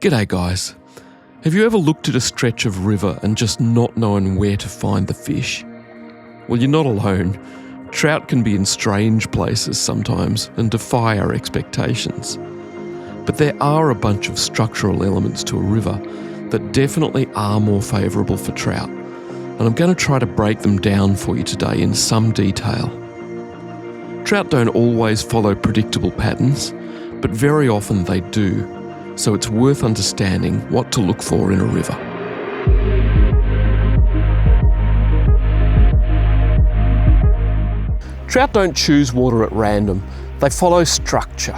G'day guys. Have you ever looked at a stretch of river and just not known where to find the fish? Well, you're not alone. Trout can be in strange places sometimes and defy our expectations. But there are a bunch of structural elements to a river that definitely are more favourable for trout, and I'm going to try to break them down for you today in some detail. Trout don't always follow predictable patterns, but very often they do, so it's worth understanding what to look for in a river. Trout don't choose water at random, they follow structure.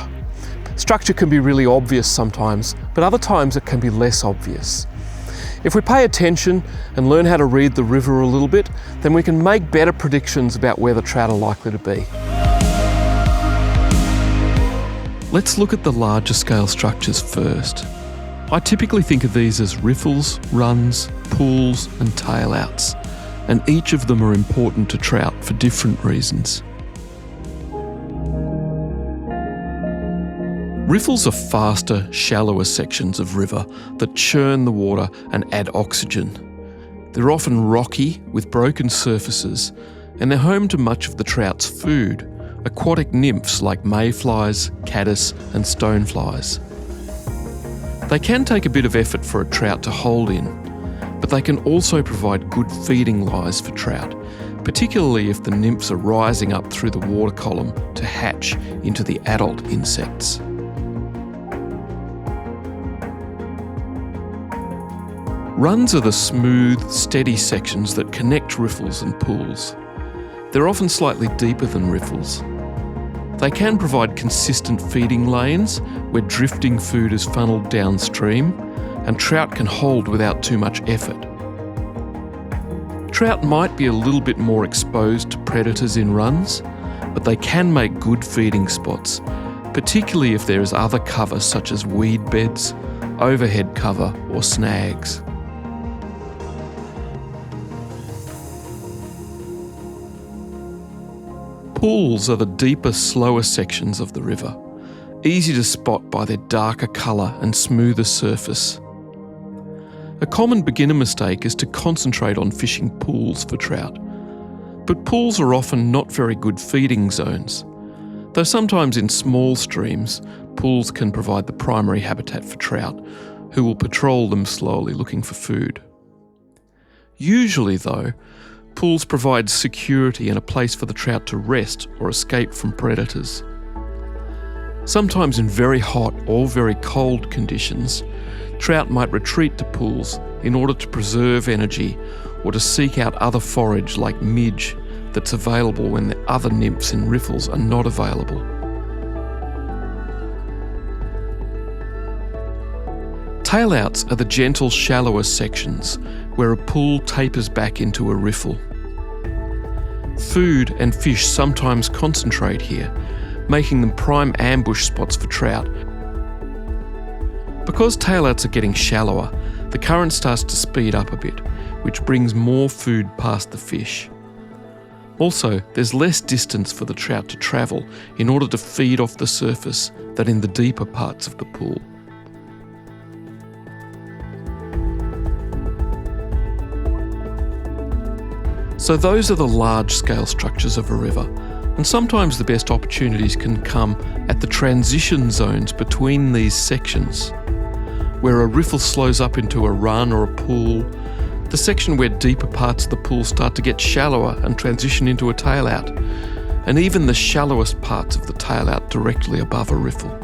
Structure can be really obvious sometimes, but other times it can be less obvious. If we pay attention and learn how to read the river a little bit, then we can make better predictions about where the trout are likely to be. Let's look at the larger scale structures first. I typically think of these as riffles, runs, pools and tailouts, and each of them are important to trout for different reasons. Riffles are faster, shallower sections of river that churn the water and add oxygen. They're often rocky with broken surfaces, and they're home to much of the trout's food, aquatic nymphs like mayflies, caddis and stoneflies. They can take a bit of effort for a trout to hold in, but they can also provide good feeding lies for trout, particularly if the nymphs are rising up through the water column to hatch into the adult insects. Runs are the smooth, steady sections that connect riffles and pools. They're often slightly deeper than riffles. They can provide consistent feeding lanes where drifting food is funneled downstream and trout can hold without too much effort. Trout might be a little bit more exposed to predators in runs, but they can make good feeding spots, particularly if there is other cover such as weed beds, overhead cover or snags. Pools are the deeper, slower sections of the river, easy to spot by their darker colour and smoother surface. A common beginner mistake is to concentrate on fishing pools for trout, but pools are often not very good feeding zones, though sometimes in small streams, pools can provide the primary habitat for trout, who will patrol them slowly looking for food. Usually though, pools provide security and a place for the trout to rest or escape from predators. Sometimes in very hot or very cold conditions, trout might retreat to pools in order to preserve energy or to seek out other forage like midge that's available when the other nymphs in riffles are not available. Tailouts are the gentle, shallower sections where a pool tapers back into a riffle. Food and fish sometimes concentrate here, making them prime ambush spots for trout. Because tailouts are getting shallower, the current starts to speed up a bit, which brings more food past the fish. Also, there's less distance for the trout to travel in order to feed off the surface than in the deeper parts of the pool. So those are the large-scale structures of a river, and sometimes the best opportunities can come at the transition zones between these sections, where a riffle slows up into a run or a pool, the section where deeper parts of the pool start to get shallower and transition into a tailout, and even the shallowest parts of the tailout directly above a riffle.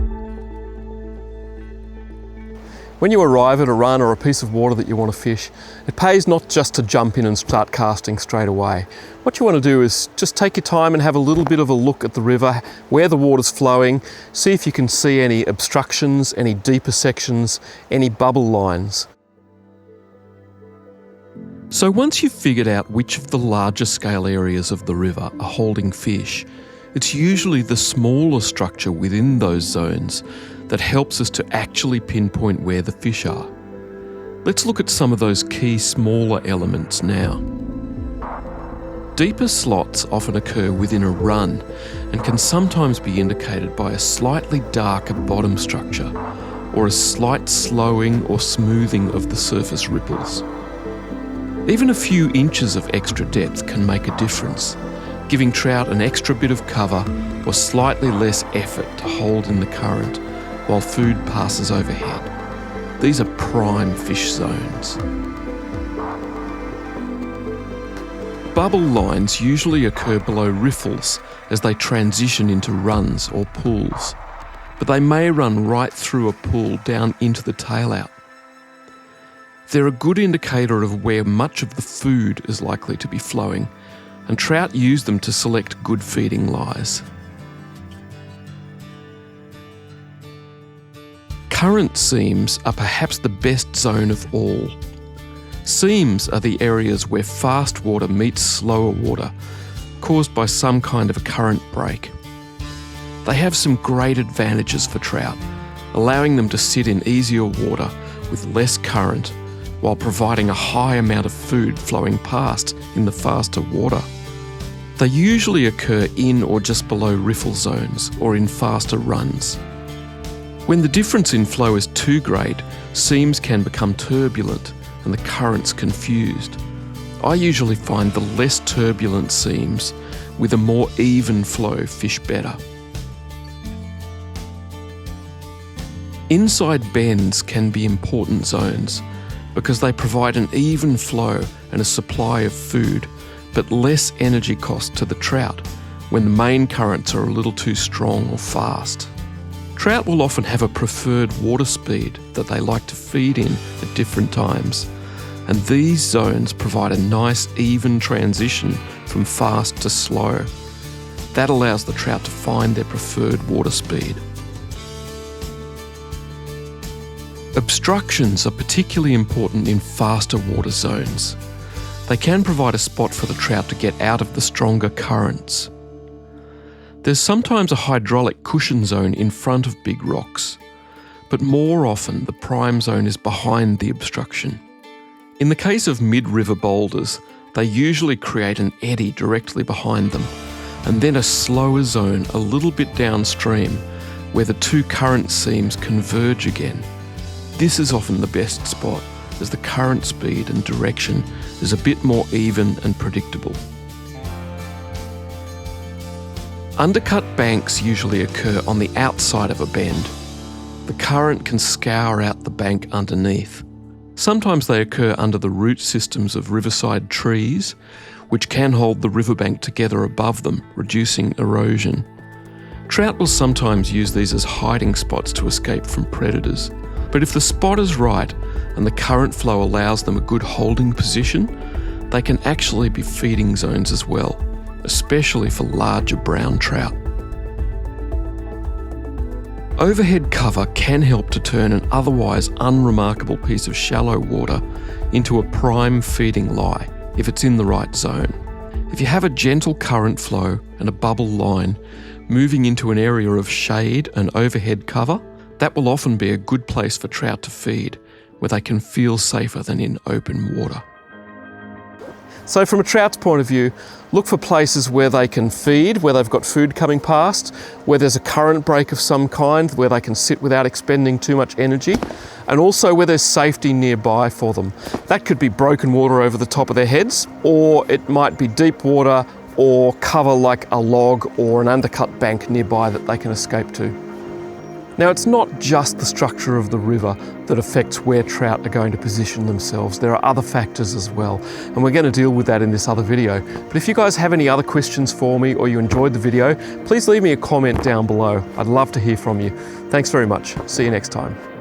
When you arrive at a run or a piece of water that you want to fish, it pays not just to jump in and start casting straight away. What you want to do is just take your time and have a little bit of a look at the river, where the water's flowing, see if you can see any obstructions, any deeper sections, any bubble lines. So once you've figured out which of the larger scale areas of the river are holding fish, it's usually the smaller structure within those zones that helps us to actually pinpoint where the fish are. Let's look at some of those key smaller elements now. Deeper slots often occur within a run and can sometimes be indicated by a slightly darker bottom structure or a slight slowing or smoothing of the surface ripples. Even a few inches of extra depth can make a difference, giving trout an extra bit of cover or slightly less effort to hold in the current while food passes overhead. These are prime fish zones. Bubble lines usually occur below riffles as they transition into runs or pools, but they may run right through a pool down into the tail-out. They're a good indicator of where much of the food is likely to be flowing, and trout use them to select good feeding lies. Current seams are perhaps the best zone of all. Seams are the areas where fast water meets slower water, caused by some kind of a current break. They have some great advantages for trout, allowing them to sit in easier water with less current while providing a high amount of food flowing past in the faster water. They usually occur in or just below riffle zones or in faster runs. When the difference in flow is too great, seams can become turbulent and the currents confused. I usually find the less turbulent seams with a more even flow fish better. Inside bends can be important zones because they provide an even flow and a supply of food, but less energy cost to the trout when the main currents are a little too strong or fast. Trout will often have a preferred water speed that they like to feed in at different times, and these zones provide a nice even transition from fast to slow. That allows the trout to find their preferred water speed. Obstructions are particularly important in faster water zones. They can provide a spot for the trout to get out of the stronger currents. There's sometimes a hydraulic cushion zone in front of big rocks, but more often the prime zone is behind the obstruction. In the case of mid-river boulders, they usually create an eddy directly behind them, and then a slower zone a little bit downstream where the two current seams converge again. This is often the best spot, as the current speed and direction is a bit more even and predictable. Undercut banks usually occur on the outside of a bend. The current can scour out the bank underneath. Sometimes they occur under the root systems of riverside trees, which can hold the riverbank together above them, reducing erosion. Trout will sometimes use these as hiding spots to escape from predators. But if the spot is right and the current flow allows them a good holding position, they can actually be feeding zones as well, especially for larger brown trout. Overhead cover can help to turn an otherwise unremarkable piece of shallow water into a prime feeding lie if it's in the right zone. If you have a gentle current flow and a bubble line moving into an area of shade and overhead cover, that will often be a good place for trout to feed, where they can feel safer than in open water. So from a trout's point of view, look for places where they can feed, where they've got food coming past, where there's a current break of some kind, where they can sit without expending too much energy, and also where there's safety nearby for them. That could be broken water over the top of their heads, or it might be deep water or cover like a log or an undercut bank nearby that they can escape to. Now, it's not just the structure of the river that affects where trout are going to position themselves. There are other factors as well, and we're going to deal with that in this other video. But if you guys have any other questions for me or you enjoyed the video, please leave me a comment down below. I'd love to hear from you. Thanks very much. See you next time.